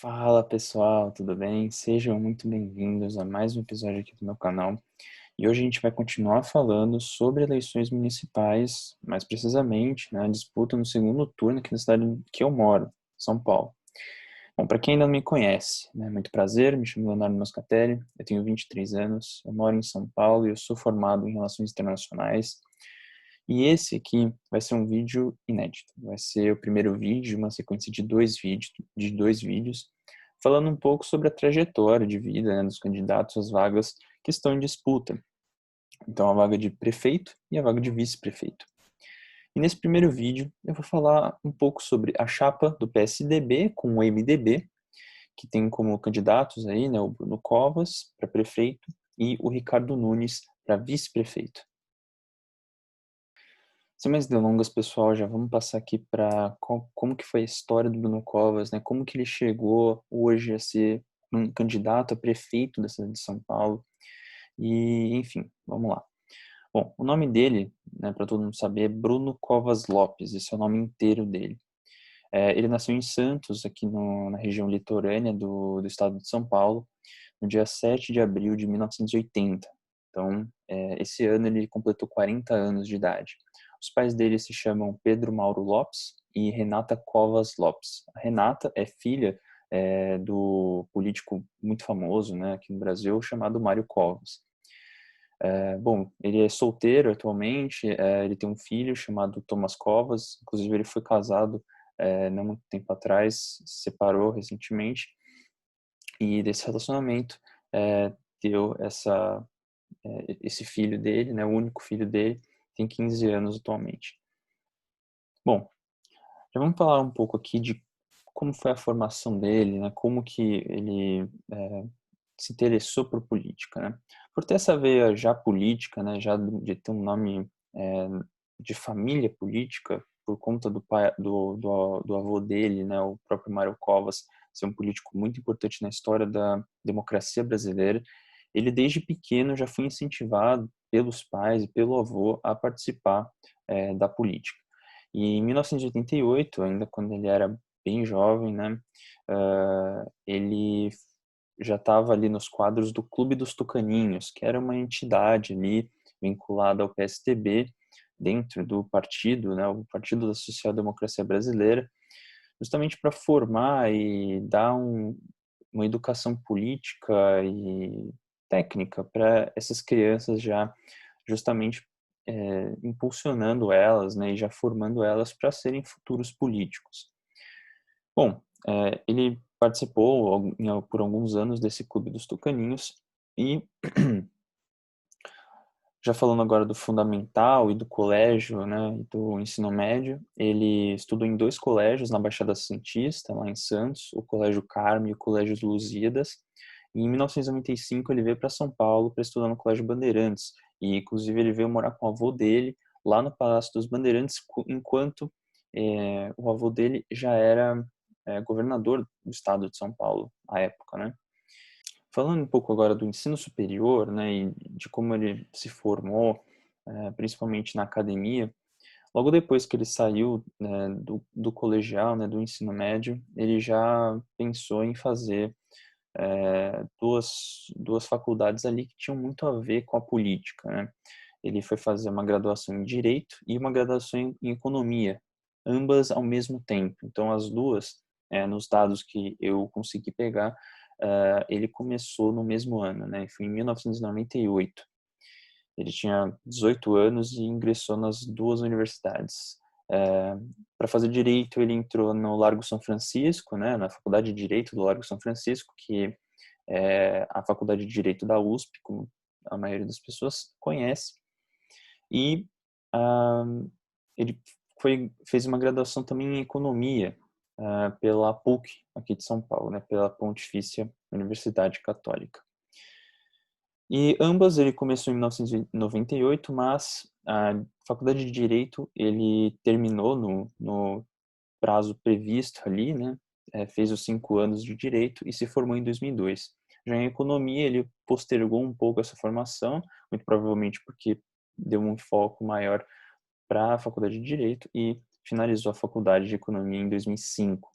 Fala pessoal, tudo bem? Sejam muito bem-vindos a mais um episódio aqui do meu canal. E hoje a gente vai continuar falando sobre eleições municipais, mais precisamente, né, a disputa no segundo turno aqui na cidade que eu moro, São Paulo. Bom, para quem ainda não me conhece, né, muito prazer, me chamo Leonardo Moscatelli, eu tenho 23 anos, eu moro em São Paulo e eu sou formado em Relações Internacionais. E esse aqui vai ser um vídeo inédito. Vai ser o primeiro vídeo de uma sequência de dois vídeos, falando um pouco sobre a trajetória de vida, né, dos candidatos às vagas que estão em disputa. Então, a vaga de prefeito e a vaga de vice-prefeito. E nesse primeiro vídeo, eu vou falar um pouco sobre a chapa do PSDB com o MDB, que tem como candidatos aí, né, o Bruno Covas para prefeito e o Ricardo Nunes para vice-prefeito. Sem mais delongas, pessoal, já vamos passar aqui para como que foi a história do Bruno Covas, né? Como que ele chegou hoje a ser um candidato a prefeito da cidade de São Paulo. E, enfim, vamos lá. Bom, o nome dele, né, para todo mundo saber, é Bruno Covas Lopes, esse é o nome inteiro dele. Ele nasceu em Santos, aqui na região litorânea do estado de São Paulo, no dia 7 de abril de 1980. Então, esse ano ele completou 40 anos de idade. Os pais dele se chamam Pedro Mauro Lopes e Renata Covas Lopes. A Renata é filha do político muito famoso, né, aqui no Brasil, chamado Mário Covas. Bom, ele é solteiro atualmente, ele tem um filho chamado Thomas Covas, inclusive ele foi casado não muito tempo atrás, se separou recentemente, e desse relacionamento deu esse filho dele, né, o único filho dele, tem 15 anos atualmente. Bom, já vamos falar um pouco aqui de como foi a formação dele, né, como que ele se interessou por política, né. Por ter essa veia já política, né, já de ter um nome de família política, por conta do pai, do avô dele, né, o próprio Mário Covas, ser um político muito importante na história da democracia brasileira, ele desde pequeno já foi incentivado pelos pais e pelo avô a participar da política. E em 1988, ainda quando ele era bem jovem, né, ele já estava ali nos quadros do Clube dos Tucaninhos, que era uma entidade ali vinculada ao PSDB, dentro do partido, né, o Partido da Social Democracia Brasileira, justamente para formar e dar uma educação política e técnica para essas crianças já justamente impulsionando elas, né, e já formando elas para serem futuros políticos. Bom, ele participou por alguns anos desse Clube dos Tucaninhos e já falando agora do fundamental e do colégio, né, e do ensino médio, ele estudou em 2 colégios na Baixada Santista, lá em Santos, o Colégio Carme e o Colégio Lusíadas. E em 1995 ele veio para São Paulo para estudar no Colégio Bandeirantes, e inclusive ele veio morar com o avô dele lá no Palácio dos Bandeirantes, enquanto o avô dele já era governador do estado de São Paulo à época, né. Falando um pouco agora do ensino superior, né, e de como ele se formou, principalmente na academia, logo depois que ele saiu, né, do colegial, né, do ensino médio, ele já pensou em fazer duas faculdades ali que tinham muito a ver com a política, né. Ele foi fazer uma graduação em Direito e uma graduação em Economia, ambas ao mesmo tempo. Então as duas, nos dados que eu consegui pegar, ele começou no mesmo ano, né, foi em 1998. Ele tinha 18 anos e ingressou nas 2 universidades. Para fazer direito, ele entrou no Largo São Francisco, né, na Faculdade de Direito do Largo São Francisco, que é a Faculdade de Direito da USP, como a maioria das pessoas conhece. E ah, ele fez uma graduação também em Economia pela PUC, aqui de São Paulo, né, pela Pontifícia Universidade Católica. E ambas ele começou em 1998, mas a faculdade de Direito ele terminou no prazo previsto ali, né, fez os 5 anos de Direito e se formou em 2002. Já em Economia ele postergou um pouco essa formação, muito provavelmente porque deu um foco maior para a faculdade de Direito e finalizou a faculdade de Economia em 2005.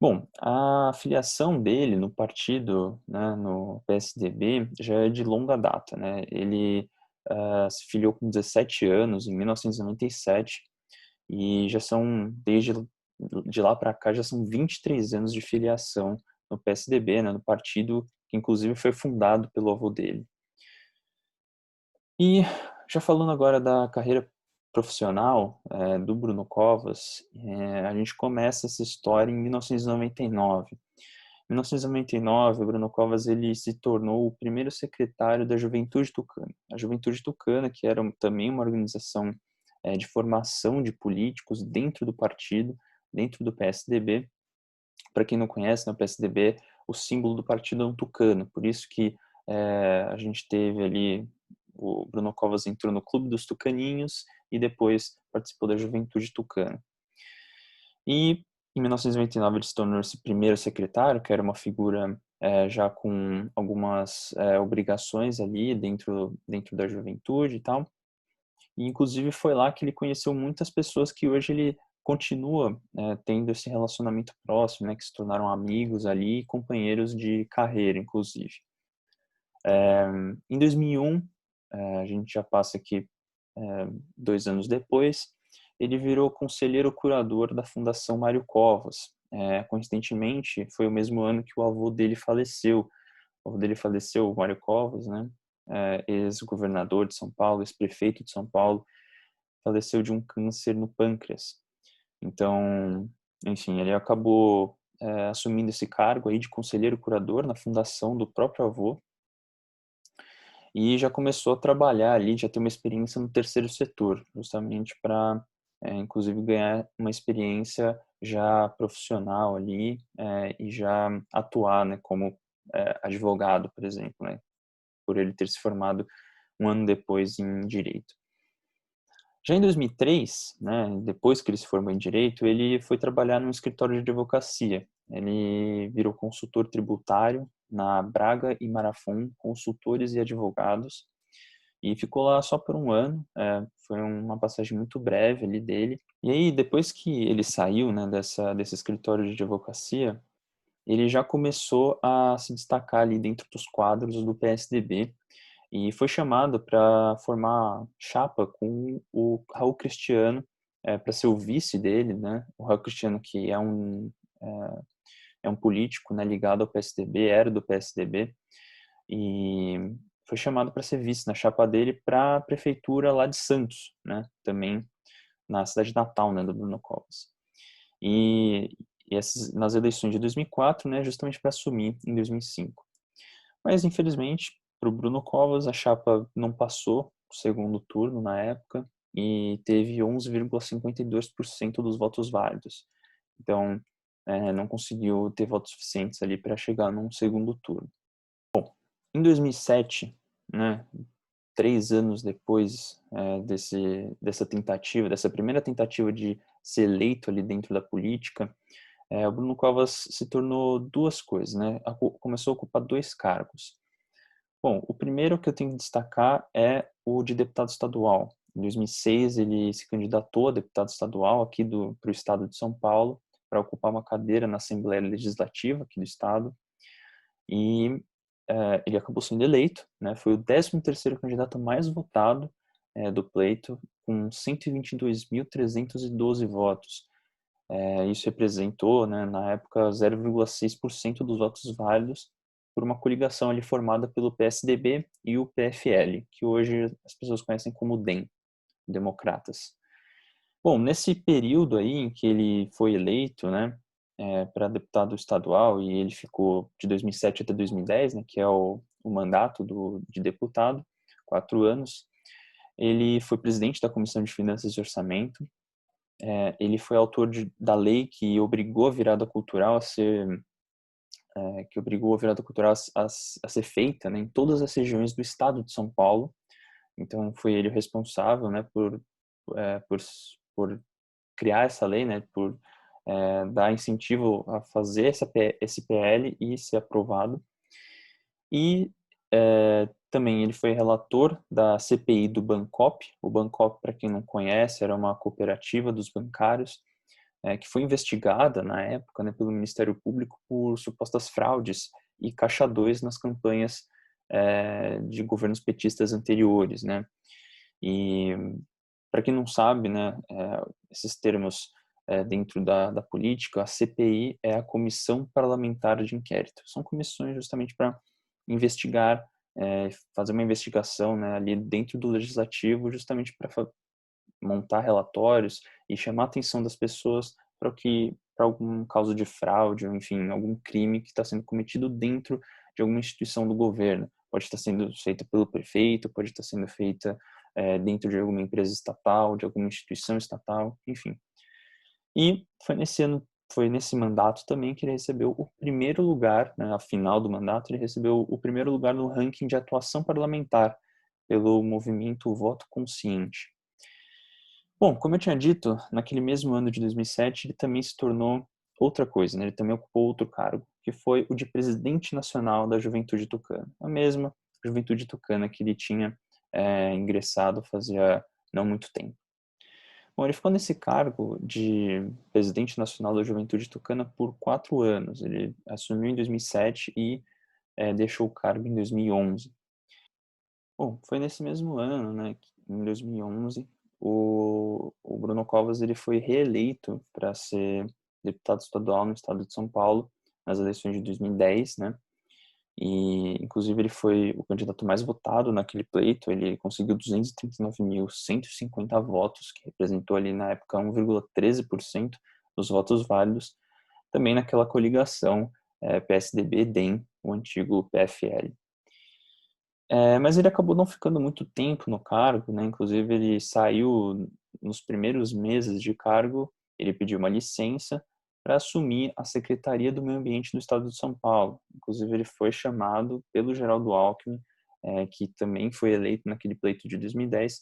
Bom, a filiação dele no partido, né, no PSDB, já é de longa data, né? Ele se filiou com 17 anos, em 1997, e já são, desde de lá para cá, já são 23 anos de filiação no PSDB, né, no partido que inclusive foi fundado pelo avô dele. E já falando agora da carreira profissional, do Bruno Covas, a gente começa essa história em 1999. Em 1999, o Bruno Covas ele se tornou o primeiro secretário da Juventude Tucana. A Juventude Tucana, que era também uma organização de formação de políticos dentro do partido, dentro do PSDB. Para quem não conhece, né, o PSDB, o símbolo do partido é um tucano, por isso que a gente teve ali, o Bruno Covas entrou no Clube dos Tucaninhos e depois participou da Juventude Tucana. E em 1999 ele se tornou esse primeiro secretário, que era uma figura já com algumas obrigações ali dentro da juventude e tal. E inclusive foi lá que ele conheceu muitas pessoas que hoje ele continua tendo esse relacionamento próximo, né, que se tornaram amigos ali, companheiros de carreira, inclusive. Em 2001, a gente já passa aqui 2 anos depois, ele virou conselheiro curador da Fundação Mário Covas. Coincidentemente, foi o mesmo ano que o avô dele faleceu. O avô dele faleceu, o Mário Covas, né? Ex-governador de São Paulo, ex-prefeito de São Paulo, faleceu de um câncer no pâncreas. Então, enfim, ele acabou assumindo esse cargo aí de conselheiro curador na fundação do próprio avô e já começou a trabalhar ali, já ter uma experiência no terceiro setor, justamente para, inclusive, ganhar uma experiência já profissional ali e já atuar, né, como advogado, por exemplo, né, por ele ter se formado um ano depois em direito. Já em 2003, né, depois que ele se formou em direito, ele foi trabalhar num escritório de advocacia. Ele virou consultor tributário na Braga e Marafon Consultores e Advogados e ficou lá só por um ano. Foi uma passagem muito breve ali dele. E aí, depois que ele saiu, né, desse escritório de advocacia, ele já começou a se destacar ali dentro dos quadros do PSDB e foi chamado para formar chapa com o Raul Cristiano, para ser o vice dele, né? O Raul Cristiano, que é um político, né, ligado ao PSDB, era do PSDB, e foi chamado para ser vice na chapa dele para a prefeitura lá de Santos, né? Também na cidade natal, né, do Bruno Covas. E, nas eleições de 2004, né, justamente para assumir em 2005. Mas, infelizmente, para o Bruno Covas, a chapa não passou o segundo turno na época e teve 11,52% dos votos válidos. Então, não conseguiu ter votos suficientes ali para chegar num segundo turno. Bom, em 2007, né, 3 anos depois dessa tentativa, dessa primeira tentativa de ser eleito ali dentro da política, o Bruno Covas se tornou duas coisas, né? Começou a ocupar dois cargos. Bom, o primeiro que eu tenho que destacar é o de deputado estadual. Em 2006, ele se candidatou a deputado estadual aqui para o estado de São Paulo, para ocupar uma cadeira na Assembleia Legislativa aqui do estado. E ele acabou sendo eleito, né? Foi o 13º candidato mais votado do pleito, com 122.312 votos. Isso representou, né, na época, 0,6% dos votos válidos por uma coligação ali formada pelo PSDB e o PFL, que hoje as pessoas conhecem como DEM, Democratas. Bom, nesse período aí em que ele foi eleito, né, para deputado estadual, e ele ficou de 2007 até 2010, né, que é o mandato de deputado, 4 anos, ele foi presidente da Comissão de Finanças e Orçamento. Ele foi autor da lei que obrigou a virada cultural a ser a ser feita, né, em todas as regiões do estado de São Paulo. Então foi ele o responsável, né, por criar essa lei, né, por dar incentivo a fazer esse PL e ser aprovado. E também ele foi relator da CPI do Bancop. O Bancop, para quem não conhece, era uma cooperativa dos bancários que foi investigada na época, né, pelo Ministério Público por supostas fraudes e caixa 2 nas campanhas de governos petistas anteriores, né? E para quem não sabe, né, esses termos dentro da política, a CPI é a Comissão Parlamentar de Inquérito. São comissões justamente para investigar, fazer uma investigação, né, ali dentro do legislativo, justamente para montar relatórios e chamar a atenção das pessoas para algum caso de fraude, ou enfim, algum crime que está sendo cometido dentro de alguma instituição do governo. Pode estar sendo feita pelo prefeito, pode estar sendo feita dentro de alguma empresa estatal, de alguma instituição estatal, enfim. E foi nesse mandato também que ele recebeu o primeiro lugar, né, a final do mandato, ele recebeu o primeiro lugar no ranking de atuação parlamentar pelo movimento Voto Consciente. Bom, como eu tinha dito, naquele mesmo ano de 2007, ele também se tornou outra coisa, né? Ele também ocupou outro cargo, que foi o de presidente nacional da Juventude Tucana. A mesma Juventude Tucana que ele tinha ingressado fazia não muito tempo. Bom, ele ficou nesse cargo de presidente nacional da Juventude Tucana por 4 anos. Ele assumiu em 2007 e deixou o cargo em 2011. Bom, foi nesse mesmo ano, né, em 2011, o Bruno Covas ele foi reeleito para ser deputado estadual no estado de São Paulo nas eleições de 2010, né? E inclusive ele foi o candidato mais votado naquele pleito, ele conseguiu 239.150 votos, que representou ali na época 1,13% dos votos válidos, também naquela coligação PSDB-DEM, o antigo PFL. Mas ele acabou não ficando muito tempo no cargo, né? Inclusive ele saiu nos primeiros meses de cargo, ele pediu uma licença para assumir a Secretaria do Meio Ambiente do Estado de São Paulo. Inclusive ele foi chamado pelo Geraldo Alckmin, que também foi eleito naquele pleito de 2010,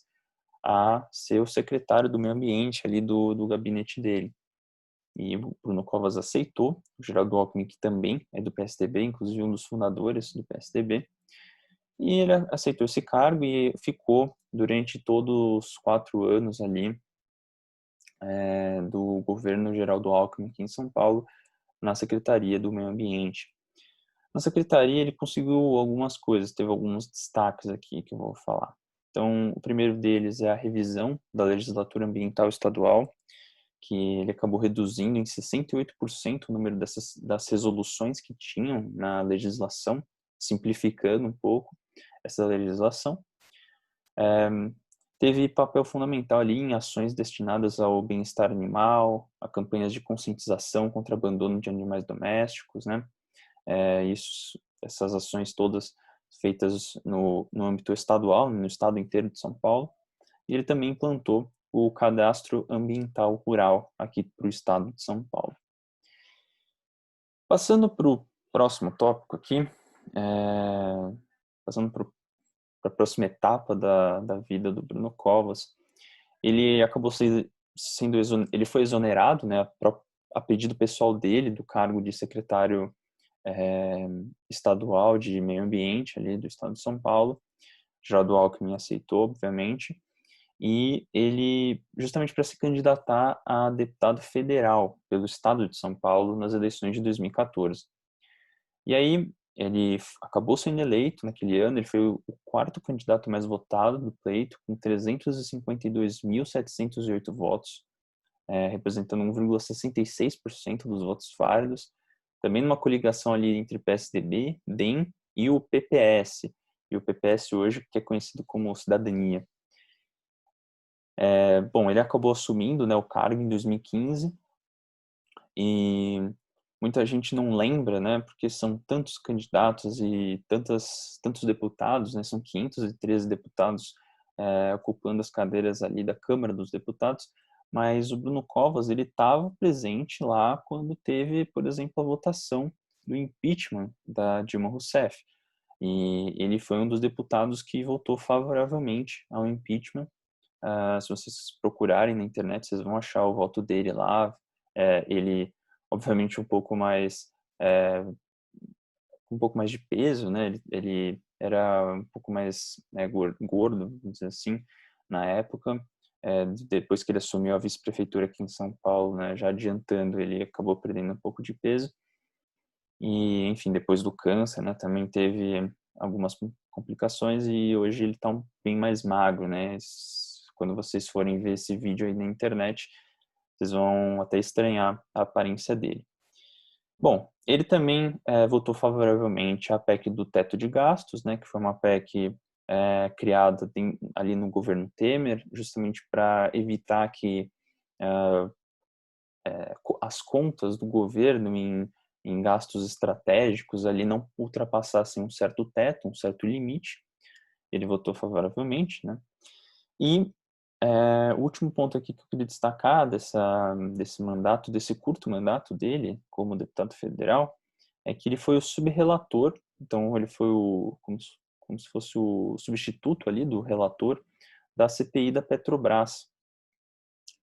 a ser o secretário do Meio Ambiente ali do gabinete dele. E o Bruno Covas aceitou, o Geraldo Alckmin, que também é do PSDB, inclusive um dos fundadores do PSDB, e ele aceitou esse cargo e ficou durante todos os 4 anos ali do governo Geraldo Alckmin aqui em São Paulo, na Secretaria do Meio Ambiente. Na Secretaria ele conseguiu algumas coisas, teve alguns destaques aqui que eu vou falar. Então, o primeiro deles é a revisão da legislatura ambiental estadual, que ele acabou reduzindo em 68% o número das resoluções que tinham na legislação, simplificando um pouco essa legislação. Teve papel fundamental ali em ações destinadas ao bem-estar animal, a campanhas de conscientização contra abandono de animais domésticos, né? Essas ações todas feitas no âmbito estadual, no estado inteiro de São Paulo. E ele também implantou o Cadastro Ambiental Rural aqui para o estado de São Paulo. Passando para o próximo tópico aqui, passando para a próxima etapa da vida do Bruno Covas, ele acabou ele foi exonerado, né, a pedido pessoal dele, do cargo de secretário estadual de meio ambiente ali do estado de São Paulo. Geraldo Alckmin aceitou, obviamente, e ele, justamente para se candidatar a deputado federal pelo estado de São Paulo nas eleições de 2014. E aí ele acabou sendo eleito naquele ano, ele foi o quarto candidato mais votado do pleito, com 352.708 votos, representando 1,66% dos votos válidos, também numa coligação ali entre PSDB, DEM e o PPS, e o PPS hoje que é conhecido como Cidadania. Bom, ele acabou assumindo, né, o cargo em 2015 e muita gente não lembra, né, porque são tantos candidatos e tantos deputados, né, são 513 deputados ocupando as cadeiras ali da Câmara dos Deputados, mas o Bruno Covas, ele estava presente lá quando teve, por exemplo, a votação do impeachment da Dilma Rousseff. E ele foi um dos deputados que votou favoravelmente ao impeachment. Se vocês procurarem na internet, vocês vão achar o voto dele lá. Ele, obviamente, um pouco mais de peso, né? Ele era um pouco mais gordo, vamos dizer assim, na época. depois que ele assumiu a vice-prefeitura aqui em São Paulo, né, já adiantando, ele acabou perdendo um pouco de peso. E, enfim, depois do câncer, né, também teve algumas complicações e hoje ele está bem mais magro, né? Quando vocês forem ver esse vídeo aí na internet, vocês vão até estranhar a aparência dele. Bom, ele também votou favoravelmente à PEC do teto de gastos, né, que foi uma PEC criada ali no governo Temer, justamente para evitar que as contas do governo em gastos estratégicos ali não ultrapassassem um certo teto, um certo limite. Ele votou favoravelmente, né? E o último ponto aqui que eu queria destacar desse mandato, desse curto mandato dele como deputado federal, é que ele foi o subrelator, então ele foi como se fosse o substituto ali do relator da CPI da Petrobras,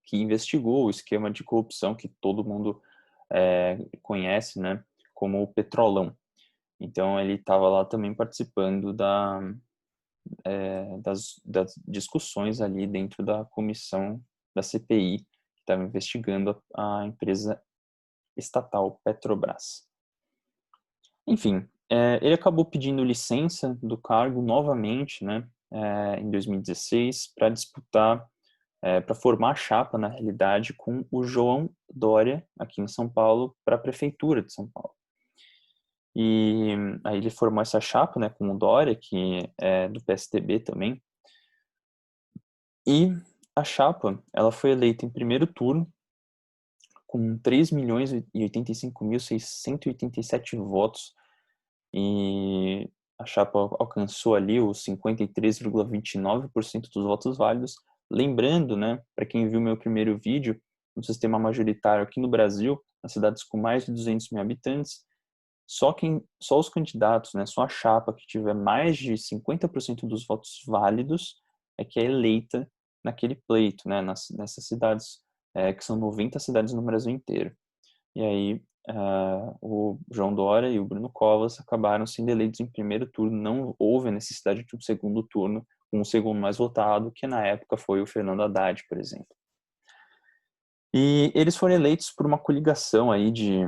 que investigou o esquema de corrupção que todo mundo conhece, né, como o Petrolão. Então ele estava lá também participando das discussões ali dentro da comissão da CPI, que estava investigando a empresa estatal Petrobras. Enfim, ele acabou pedindo licença do cargo novamente, né, em 2016, para disputar, para formar chapa, na realidade, com o João Dória, aqui em São Paulo, para a Prefeitura de São Paulo. E aí ele formou essa chapa, né, com o Dória, que é do PSDB também. E a chapa, ela foi eleita em primeiro turno com 3.085.687 votos e a chapa alcançou ali os 53,29% dos votos válidos. Lembrando, né, para quem viu meu primeiro vídeo, no sistema majoritário aqui no Brasil, nas cidades com mais de 200 mil habitantes, só os candidatos, né, só a chapa que tiver mais de 50% dos votos válidos é que é eleita naquele pleito, né, nessas cidades, que são 90 cidades no Brasil inteiro. E aí o João Dória e o Bruno Covas acabaram sendo eleitos em primeiro turno, não houve a necessidade de um segundo turno, com um segundo mais votado, que na época foi o Fernando Haddad, por exemplo. E eles foram eleitos por uma coligação aí de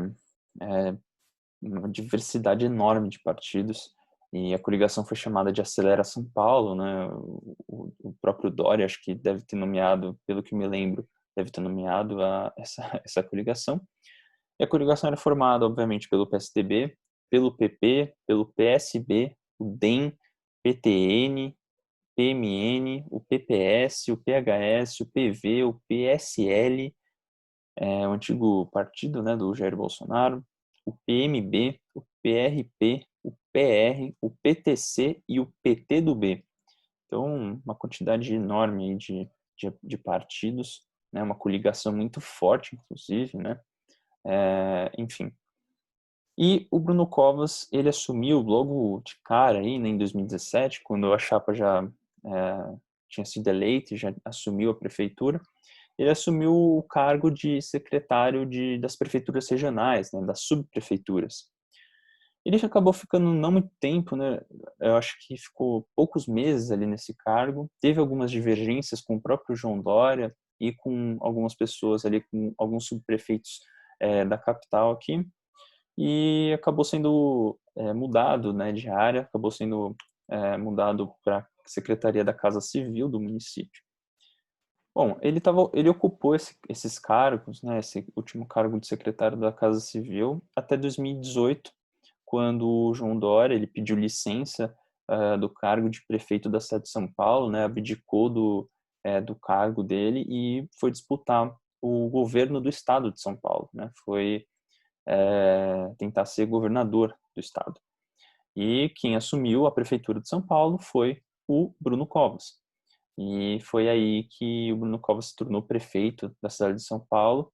uma diversidade enorme de partidos, e a coligação foi chamada de Acelera São Paulo, né? O próprio Dória, acho que deve ter nomeado, pelo que me lembro, deve ter nomeado essa coligação. E a coligação era formada, obviamente, pelo PSDB, pelo PP, pelo PSB, o DEM, PTN, PMN, o PPS, o PHS, o PV, o PSL, o antigo partido, né, do Jair Bolsonaro, o PMB, o PRP, o PR, o PTC e o PT do B. Então, uma quantidade enorme de partidos, né, uma coligação muito forte, inclusive, né? Enfim. E o Bruno Covas, ele assumiu logo de cara aí, né, em 2017, quando a chapa já tinha sido eleita e já assumiu a prefeitura. Ele assumiu o cargo de secretário das prefeituras regionais, né, das subprefeituras. Ele acabou ficando não muito tempo, né? Eu acho que ficou poucos meses ali nesse cargo. Teve algumas divergências com o próprio João Dória e com algumas pessoas ali, com alguns subprefeitos da capital aqui. E acabou sendo mudado, né, de área, acabou sendo mudado para a Secretaria da Casa Civil do município. Bom, ele ocupou esses cargos, né, esse último cargo de secretário da Casa Civil até 2018, quando o João Dória ele pediu licença do cargo de prefeito da cidade de São Paulo, né, abdicou do cargo dele e foi disputar o governo do estado de São Paulo, né, foi tentar ser governador do estado. E quem assumiu a prefeitura de São Paulo foi o Bruno Covas. E foi aí que o Bruno Covas se tornou prefeito da cidade de São Paulo,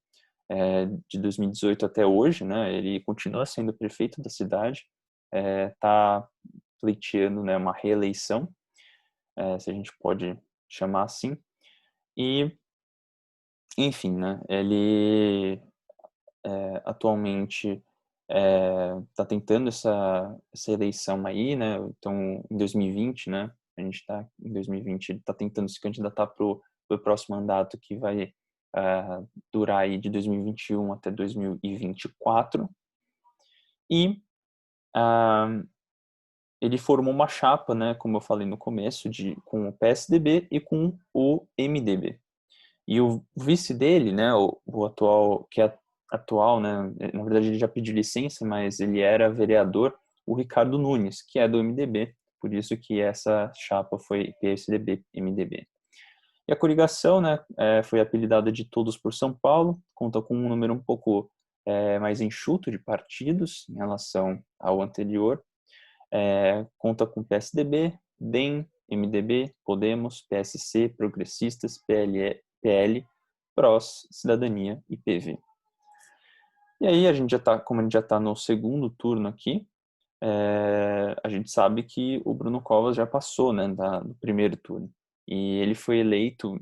de 2018 até hoje, né? Ele continua sendo prefeito da cidade, está pleiteando, né, uma reeleição, se a gente pode chamar assim. E, enfim, né? Ele atualmente está tentando essa eleição aí, né? Então, em 2020, né? A gente está em 2020, ele está tentando se candidatar para o o próximo mandato, que vai durar aí de 2021 até 2024. E ele formou uma chapa, né, como eu falei no começo, com o PSDB e com o MDB. E o vice dele, né, o atual, que é atual, né, na verdade ele já pediu licença, mas ele era vereador, o Ricardo Nunes, que é do MDB, por isso que essa chapa foi PSDB-MDB. E a coligação, né, foi apelidada de Todos por São Paulo, conta com um número um pouco mais enxuto de partidos em relação ao anterior, conta com PSDB, DEM, MDB, Podemos, PSC, Progressistas, PL, PROS, Cidadania e PV. E aí, como a gente já está no segundo turno aqui, a gente sabe que o Bruno Covas já passou, né, do primeiro turno. E ele foi eleito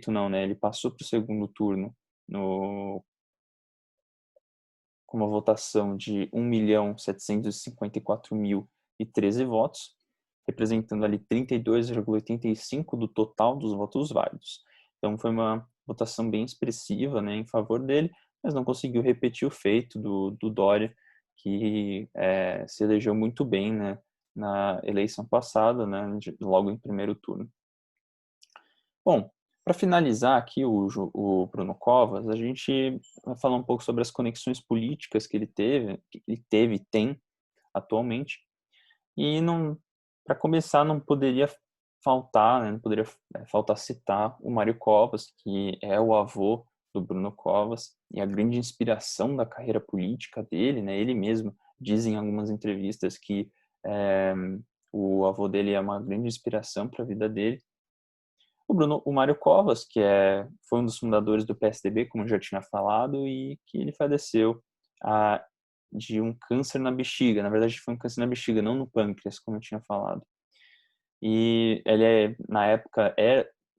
não, né, ele passou para o segundo turno com uma votação de 1.754.013 votos, representando ali 32,85% do total dos votos válidos. Então foi uma votação bem expressiva, né, em favor dele, mas não conseguiu repetir o feito do Dória, que se elegeu muito bem, né, na eleição passada, né, logo em primeiro turno. Bom, para finalizar aqui o Bruno Covas, a gente vai falar um pouco sobre as conexões políticas que ele teve e tem atualmente. E para começar, não poderia faltar, né, não poderia faltar citar o Mário Covas, que é o avô do Bruno Covas e a grande inspiração da carreira política dele, né? Ele mesmo diz em algumas entrevistas que o avô dele é uma grande inspiração para a vida dele. O Mário Covas, que foi um dos fundadores do PSDB, como eu já tinha falado, e que ele faleceu de um câncer na bexiga. Na verdade, foi um câncer na bexiga, não no pâncreas, como eu tinha falado. E ele, na época,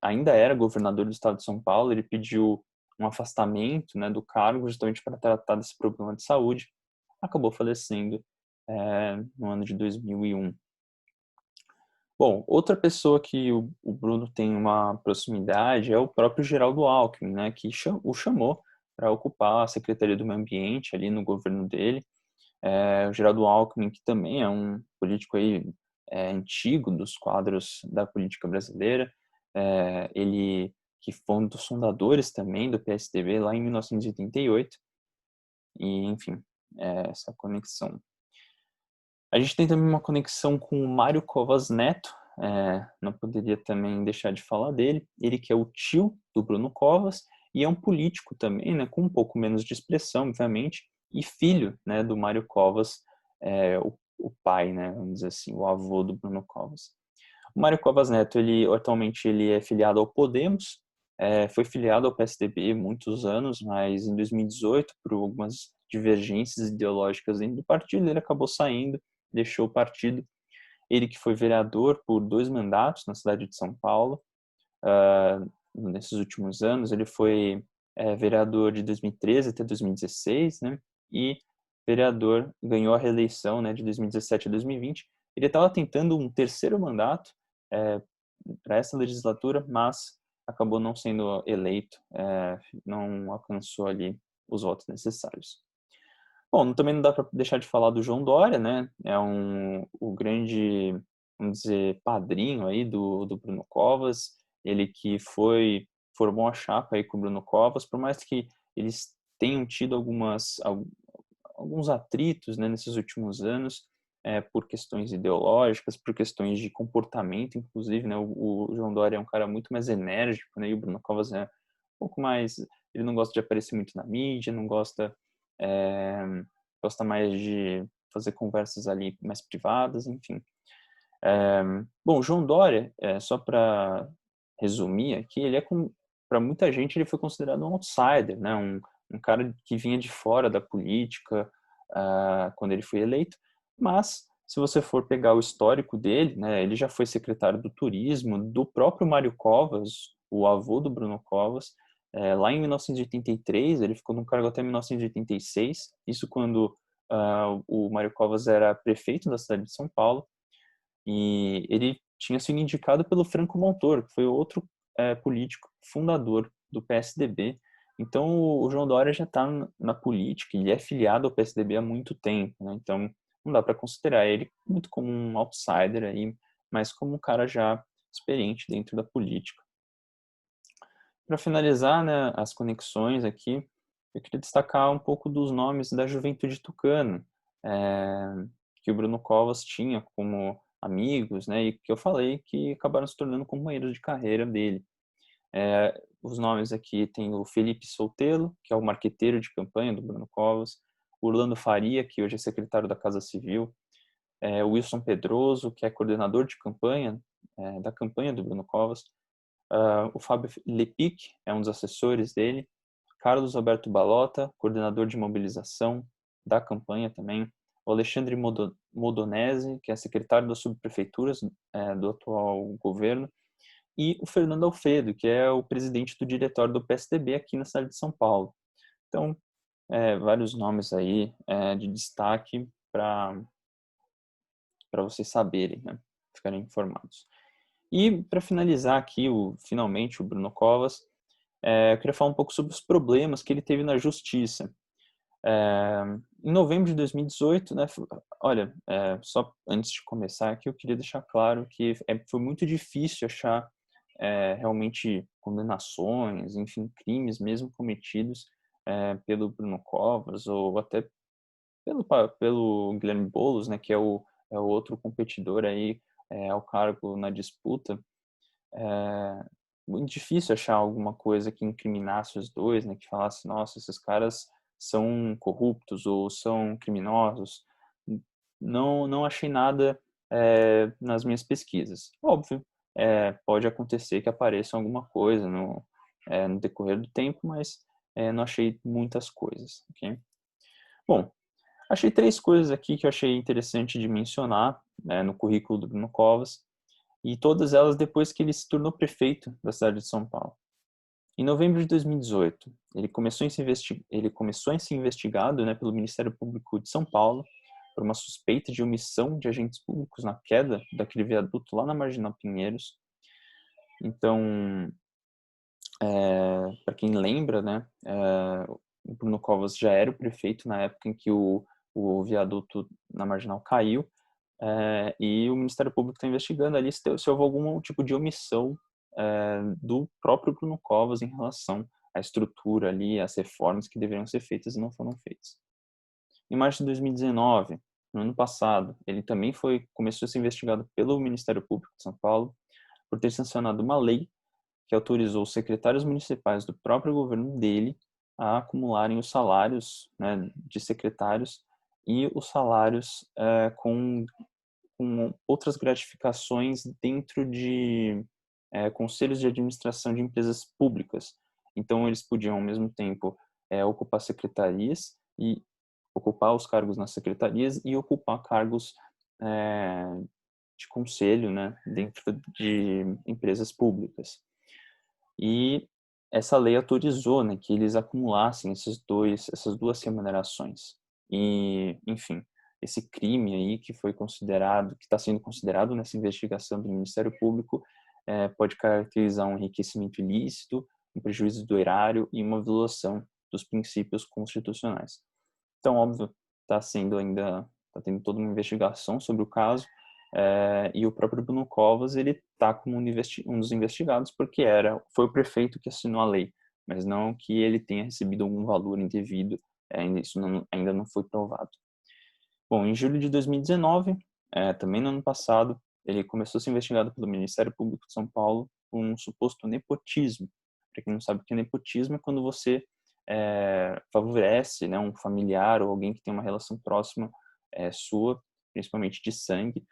ainda era governador do estado de São Paulo. Ele pediu um afastamento, né, do cargo justamente para tratar desse problema de saúde. Acabou falecendo no ano de 2001. Bom, outra pessoa que o Bruno tem uma proximidade é o próprio Geraldo Alckmin, né, que o chamou para ocupar a Secretaria do Meio Ambiente ali no governo dele. O Geraldo Alckmin, que também é um político aí, antigo dos quadros da política brasileira, ele que foi um dos fundadores também do PSDB lá em 1988, e enfim, essa conexão. A gente tem também uma conexão com o Mário Covas Neto, não poderia também deixar de falar dele. Ele que é o tio do Bruno Covas e é um político também, né, com um pouco menos de expressão, obviamente, e filho, né, do Mário Covas, o pai, né, vamos dizer assim, o avô do Bruno Covas. O Mário Covas Neto, atualmente ele é filiado ao Podemos, foi filiado ao PSDB muitos anos, mas em 2018, por algumas divergências ideológicas dentro do partido, ele acabou saindo, deixou o partido. Ele que foi vereador por 2 mandatos na cidade de São Paulo, nesses últimos anos. Ele foi vereador de 2013 até 2016, né? E vereador, ganhou a reeleição, né, de 2017 a 2020. Ele estava tentando um terceiro mandato para essa legislatura, mas acabou não sendo eleito, não alcançou ali os votos necessários. Bom, também não dá para deixar de falar do João Dória, né? É o grande, vamos dizer, padrinho aí do Bruno Covas. Ele que formou a chapa aí com o Bruno Covas, por mais que eles tenham tido alguns atritos, né, nesses últimos anos, por questões ideológicas, por questões de comportamento, inclusive, né? O João Dória é um cara muito mais enérgico, né? E o Bruno Covas é um pouco mais, ele não gosta de aparecer muito na mídia, não gosta gosta mais de fazer conversas ali mais privadas, enfim. Bom, João Dória, só para resumir aqui, para muita gente ele foi considerado um outsider, né? Um cara que vinha de fora da política quando ele foi eleito, mas se você for pegar o histórico dele, né, ele já foi secretário do turismo do próprio Mário Covas, o avô do Bruno Covas, lá em 1983, ele ficou no cargo até 1986, isso quando o Mário Covas era prefeito da cidade de São Paulo, e ele tinha sido indicado pelo Franco Montoro, que foi outro político fundador do PSDB. Então, o João Dória já está na política, ele é filiado ao PSDB há muito tempo, né? Então, não dá para considerar ele muito como um outsider aí, mas como um cara já experiente dentro da política. Para finalizar, né, as conexões aqui, eu queria destacar um pouco dos nomes da juventude tucana, que o Bruno Covas tinha como amigos, né, e que eu falei que acabaram se tornando companheiros de carreira dele. Os nomes aqui tem o Felipe Soltelo, que é o marqueteiro de campanha do Bruno Covas, o Orlando Faria, que hoje é secretário da Casa Civil, o Wilson Pedroso, que é coordenador de campanha, da campanha do Bruno Covas, o Fábio Lepic é um dos assessores dele, Carlos Alberto Balota, coordenador de mobilização da campanha também, o Alexandre Modonese, que é secretário das subprefeituras do atual governo, e o Fernando Alfredo, que é o presidente do diretório do PSDB aqui na cidade de São Paulo. Então, vários nomes aí de destaque para vocês saberem, né? Ficarem informados. E para finalizar aqui, finalmente, o Bruno Covas, eu queria falar um pouco sobre os problemas que ele teve na justiça. Em novembro de 2018, né, olha, só antes de começar aqui, eu queria deixar claro que foi muito difícil achar realmente condenações, enfim, crimes mesmo cometidos pelo Bruno Covas ou até pelo Guilherme Boulos, né, que é o outro competidor aí ao cargo na disputa. Muito difícil achar alguma coisa que incriminasse os dois, né, que falasse, nossa, esses caras são corruptos ou são criminosos. Não achei nada nas minhas pesquisas. Óbvio, pode acontecer que apareça alguma coisa no decorrer do tempo, mas não achei muitas coisas. Okay? Bom, achei 3 coisas aqui que eu achei interessante de mencionar no currículo do Bruno Covas, e todas elas depois que ele se tornou prefeito da cidade de São Paulo. Em novembro de 2018, ele começou a ser investigado, né, pelo Ministério Público de São Paulo por uma suspeita de omissão de agentes públicos na queda daquele viaduto lá na Marginal Pinheiros. Então, para quem lembra, né, o Bruno Covas já era o prefeito na época em que o viaduto na Marginal caiu, e o Ministério Público está investigando ali se houve algum tipo de omissão do próprio Bruno Covas em relação à estrutura ali, às reformas que deveriam ser feitas e não foram feitas. Em março de 2019, no ano passado, ele também começou a ser investigado pelo Ministério Público de São Paulo por ter sancionado uma lei que autorizou os secretários municipais do próprio governo dele a acumularem os salários, né, de secretários e os salários com outras gratificações dentro de conselhos de administração de empresas públicas. Então, eles podiam, ao mesmo tempo, ocupar secretarias e ocupar os cargos nas secretarias e ocupar cargos de conselho, né, dentro de empresas públicas. E essa lei autorizou, né, que eles acumulassem essas duas remunerações. E, enfim, esse crime aí que está sendo considerado nessa investigação do Ministério Público, pode caracterizar um enriquecimento ilícito, um prejuízo do erário e uma violação dos princípios constitucionais. Então, óbvio, está tendo toda uma investigação sobre o caso, e o próprio Bruno Covas, ele está como um dos investigados porque foi o prefeito que assinou a lei, mas não que ele tenha recebido algum valor indevido, isso ainda não foi provado. Bom, em julho de 2019, também no ano passado, ele começou a ser investigado pelo Ministério Público de São Paulo por um suposto nepotismo. Para quem não sabe o que é nepotismo, é quando você favorece, né, um familiar ou alguém que tem uma relação próxima sua, principalmente de sangue,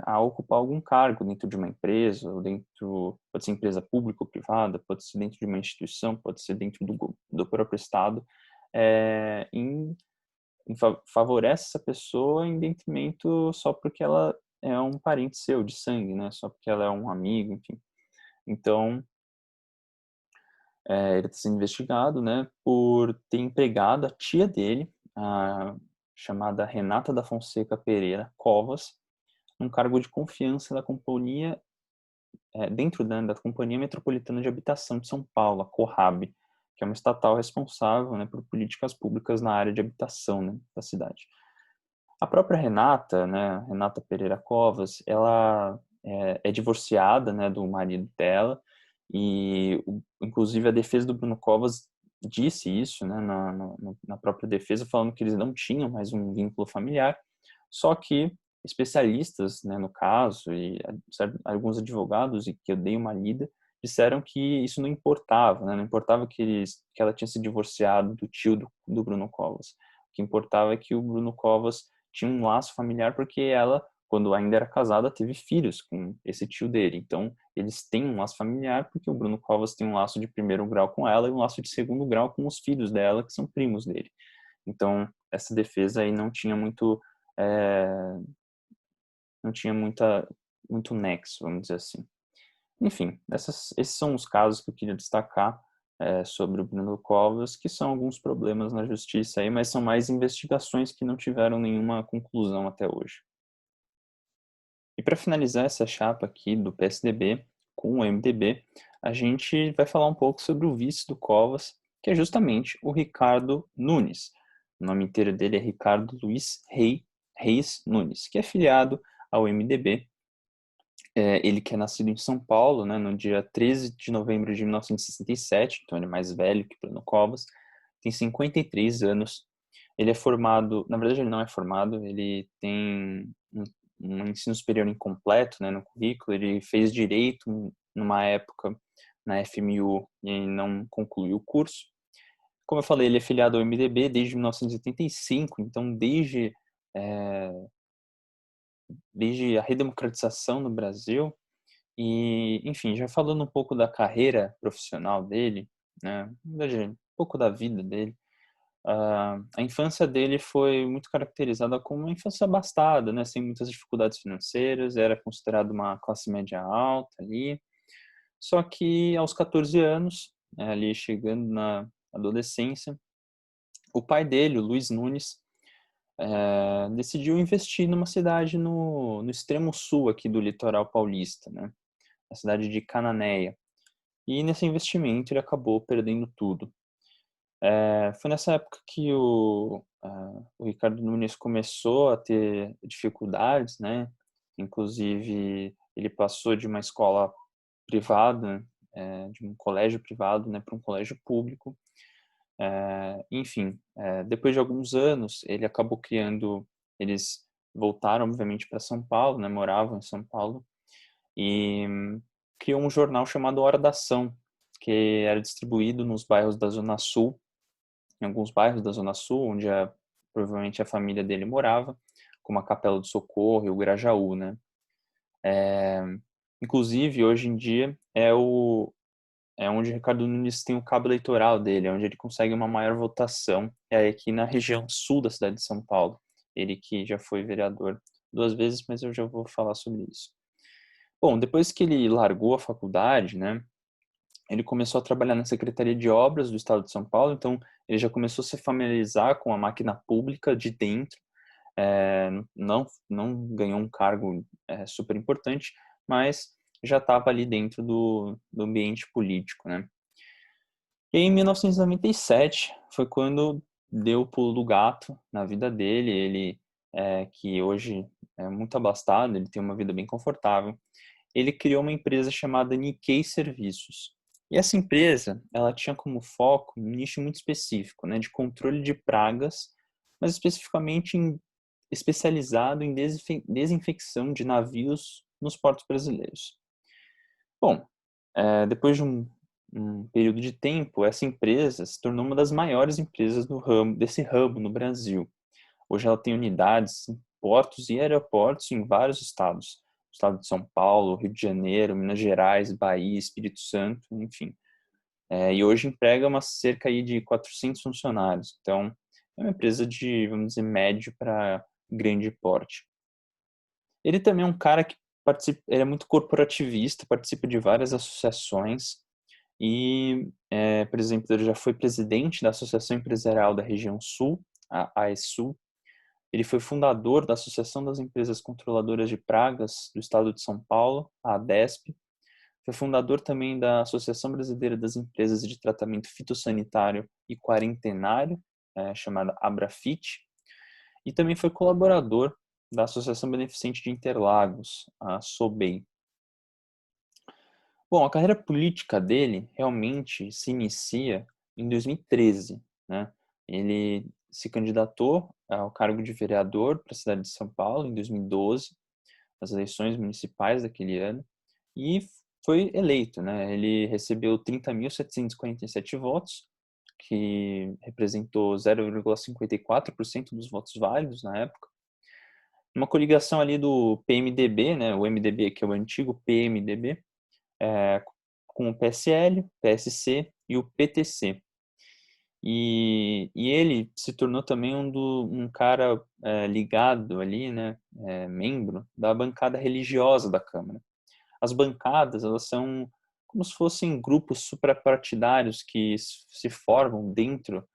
a ocupar algum cargo dentro de uma empresa, pode ser empresa pública ou privada, pode ser dentro de uma instituição, pode ser dentro do próprio Estado, favorece essa pessoa em detrimento só porque ela é um parente seu de sangue, né? Só porque ela é um amigo, enfim. Então, ele está sendo investigado, né, por ter empregado a tia dele, chamada Renata da Fonseca Pereira Covas, num cargo de confiança da companhia dentro da Companhia Metropolitana de Habitação de São Paulo, a Corrab, que é uma estatal responsável, né, por políticas públicas na área de habitação, né, da cidade. A própria Renata, né, Renata Pereira Covas, ela é divorciada, né, do marido dela, e inclusive a defesa do Bruno Covas disse isso, né, na própria defesa, falando que eles não tinham mais um vínculo familiar, só que especialistas, né, no caso, e alguns advogados, e que eu dei uma lida, disseram que isso não importava, né, não importava que ela tinha se divorciado do tio do Bruno Covas. O que importava é que o Bruno Covas tinha um laço familiar porque ela, quando ainda era casada, teve filhos com esse tio dele. Então, eles têm um laço familiar porque o Bruno Covas tem um laço de primeiro grau com ela e um laço de segundo grau com os filhos dela, que são primos dele. Então, essa defesa aí não tinha muito nexo, vamos dizer assim. Enfim, esses são os casos que eu queria destacar sobre o Bruno Covas, que são alguns problemas na justiça aí, mas são mais investigações que não tiveram nenhuma conclusão até hoje. E para finalizar essa chapa aqui do PSDB com o MDB, a gente vai falar um pouco sobre o vice do Covas, que é justamente o Ricardo Nunes. O nome inteiro dele é Ricardo Luiz Reis Nunes, que é filiado ao MDB. Ele que é nascido em São Paulo, né, no dia 13 de novembro de 1967, então ele é mais velho que Bruno Covas, tem 53 anos. Ele é formado, na verdade ele não é formado, ele tem um ensino superior incompleto, né, no currículo. Ele fez direito numa época na FMU e não concluiu o curso. Como eu falei, ele é filiado ao MDB desde 1985, então desde a redemocratização no Brasil. E, enfim, já falando um pouco da carreira profissional dele, né, na verdade, um pouco da vida dele. A infância dele foi muito caracterizada como uma infância abastada, né, sem muitas dificuldades financeiras, era considerado uma classe média alta ali. Só que aos 14 anos, né, ali chegando na adolescência, o pai dele, o Luiz Nunes, decidiu investir numa cidade no extremo sul aqui do litoral paulista, né, a cidade de Cananéia. E nesse investimento ele acabou perdendo tudo. Foi nessa época que o Ricardo Nunes começou a ter dificuldades, né? Inclusive, ele passou de uma escola privada, de um colégio privado, né, para um colégio público. Enfim, depois de alguns anos, ele acabou criando. Eles voltaram, obviamente, para São Paulo, né? Moravam em São Paulo e criou um jornal chamado Hora da Ação, que era distribuído nos bairros da Zona Sul, em alguns bairros da Zona Sul, onde provavelmente a família dele morava, como a Capela do Socorro e o Grajaú, né? Inclusive, hoje em dia, é onde o Ricardo Nunes tem o cabo eleitoral dele, é onde ele consegue uma maior votação, é aqui na região sul da cidade de São Paulo. Ele que já foi vereador 2 vezes, mas eu já vou falar sobre isso. Bom, depois que ele largou a faculdade, né, ele começou a trabalhar na Secretaria de Obras do Estado de São Paulo, então ele já começou a se familiarizar com a máquina pública de dentro. Não ganhou um cargo super importante, mas já estava ali dentro do ambiente político, né? E em 1997 foi quando deu o pulo do gato na vida dele. Ele, que hoje é muito abastado, ele tem uma vida bem confortável. Ele criou uma empresa chamada Nikkei Serviços. E essa empresa, ela tinha como foco um nicho muito específico, né, de controle de pragas, mas especificamente especializado em desinfecção de navios nos portos brasileiros. Bom, depois de um período de tempo, essa empresa se tornou uma das maiores empresas desse ramo no Brasil. Hoje ela tem unidades em portos e aeroportos em vários estados. O estado de São Paulo, Rio de Janeiro, Minas Gerais, Bahia, Espírito Santo, enfim. E hoje emprega cerca aí de 400 funcionários. Então, é uma empresa de, vamos dizer, médio para grande porte. Ele também é um cara que ele é muito corporativista, participa de várias associações e, por exemplo, ele já foi presidente da Associação Empresarial da Região Sul, a AESul. Ele foi fundador da Associação das Empresas Controladoras de Pragas do Estado de São Paulo, a ADESP. Foi fundador também da Associação Brasileira das Empresas de Tratamento Fitossanitário e Quarentenário, chamada Abrafit, e também foi colaborador da Associação Beneficente de Interlagos, a SOBEI. Bom, a carreira política dele realmente se inicia em 2013, né? Ele se candidatou ao cargo de vereador para a cidade de São Paulo em 2012, nas eleições municipais daquele ano, e foi eleito, né? Ele recebeu 30.747 votos, que representou 0,54% dos votos válidos na época. Uma coligação ali do PMDB, né? O MDB, que é o antigo PMDB, com o PSL, PSC e o PTC. E ele se tornou também um cara ligado ali, né, membro da bancada religiosa da Câmara. As bancadas, elas são como se fossem grupos suprapartidários que se formam dentro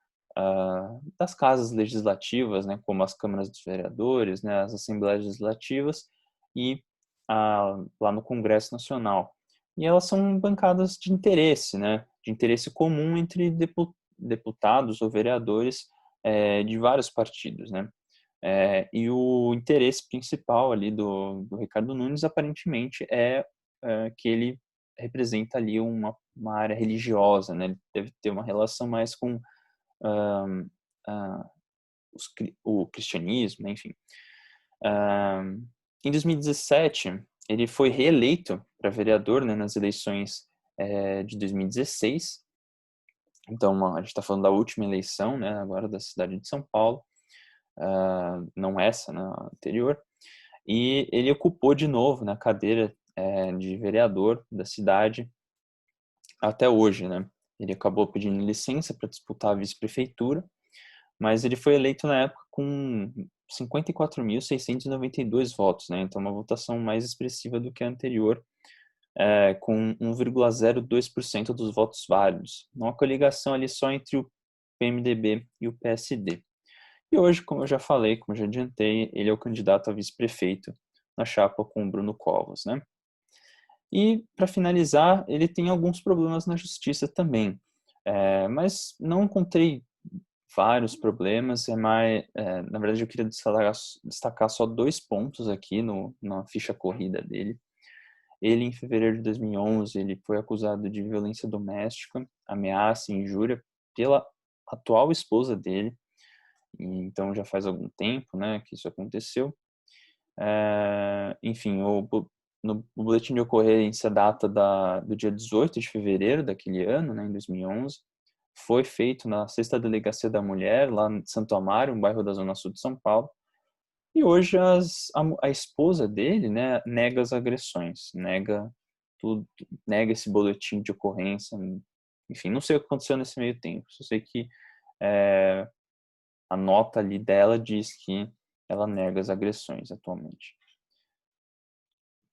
das casas legislativas, né, como as câmaras dos vereadores, né, as assembleias legislativas e lá no Congresso Nacional. E elas são bancadas de interesse, né, de interesse comum entre deputados ou vereadores de vários partidos, né. E o interesse principal ali do Ricardo Nunes, aparentemente, que ele representa ali uma área religiosa, né? Ele deve ter uma relação mais com um, uh, o cristianismo, né? Enfim. Em 2017, ele foi reeleito para vereador, né, nas eleições de 2016. Então, a gente está falando da última eleição, né, agora da cidade de São Paulo, não essa, né, a anterior. E ele ocupou de novo, né, a cadeira de vereador da cidade até hoje, né? Ele acabou pedindo licença para disputar a vice-prefeitura, mas ele foi eleito na época com 54.692 votos, né? Então, uma votação mais expressiva do que a anterior, com 1,02% dos votos válidos. Uma coligação ali só entre o PMDB e o PSD. E hoje, como eu já falei, como eu já adiantei, ele é o candidato a vice-prefeito na chapa com o Bruno Covas, né? E, para finalizar, ele tem alguns problemas na justiça também, mas não encontrei vários problemas, na verdade eu queria destacar só 2 pontos aqui na ficha corrida dele. Ele, em fevereiro de 2011, ele foi acusado de violência doméstica, ameaça e injúria pela atual esposa dele, então já faz algum tempo, né, que isso aconteceu. Enfim, no boletim de ocorrência data do dia 18 de fevereiro daquele ano, né, em 2011, foi feito na 6ª Delegacia da Mulher, lá em Santo Amaro, um bairro da Zona Sul de São Paulo. E hoje a esposa dele, né, nega as agressões, nega tudo, nega esse boletim de ocorrência. Enfim, não sei o que aconteceu nesse meio tempo. Só sei que a nota ali dela diz que ela nega as agressões atualmente.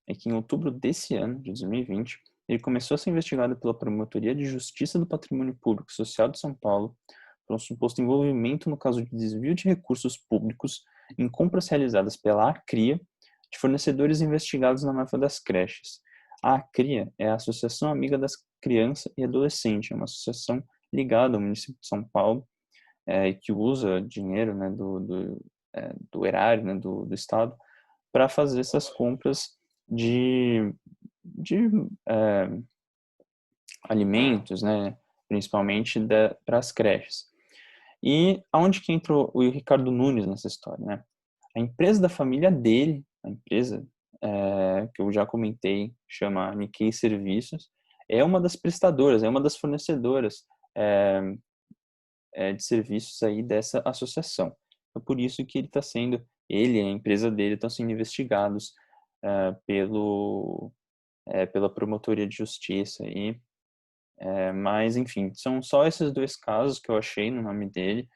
É que em outubro desse ano, de 2020, ele começou a ser investigado pela Promotoria de Justiça do Patrimônio Público e Social de São Paulo por um suposto envolvimento no caso de desvio de recursos públicos em compras realizadas pela ACRIA de fornecedores investigados na máfia das creches. A ACRIA é a Associação Amiga das Crianças e Adolescentes, é uma associação ligada ao município de São Paulo, que usa dinheiro, né, do erário, né, do Estado para fazer essas compras de alimentos, né, principalmente para as creches. E aonde que entra o Ricardo Nunes nessa história, né? A empresa da família dele, a empresa que eu já comentei, chama Nikkei Serviços, é uma das prestadoras, é uma das fornecedoras de serviços aí dessa associação. Então, por isso que ele e a empresa dele estão sendo investigados pela Promotoria de Justiça. Mas, enfim, são só esses 2 casos que eu achei no nome dele.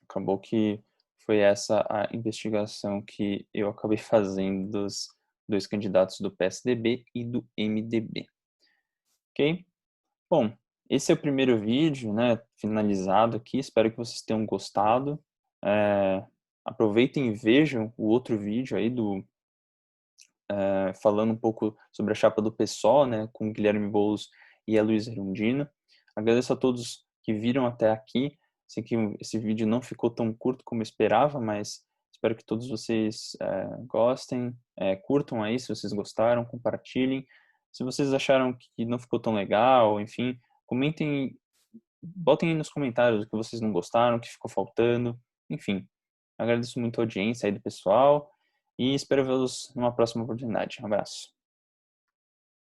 Acabou que foi essa a investigação que eu acabei fazendo dos 2 candidatos do PSDB e do MDB. Ok? Bom, esse é o primeiro vídeo, né, finalizado aqui. Espero que vocês tenham gostado. Aproveitem e vejam o outro vídeo aí falando um pouco sobre a chapa do PSOL, né, com o Guilherme Boulos e a Luísa Erundina. Agradeço a todos que viram até aqui. Sei que esse vídeo não ficou tão curto como eu esperava, mas espero que todos vocês gostem, curtam aí se vocês gostaram, compartilhem. Se vocês acharam que não ficou tão legal, enfim, comentem, botem aí nos comentários o que vocês não gostaram, o que ficou faltando, enfim. Agradeço muito a audiência aí do pessoal e espero vê-los numa próxima oportunidade. Um abraço.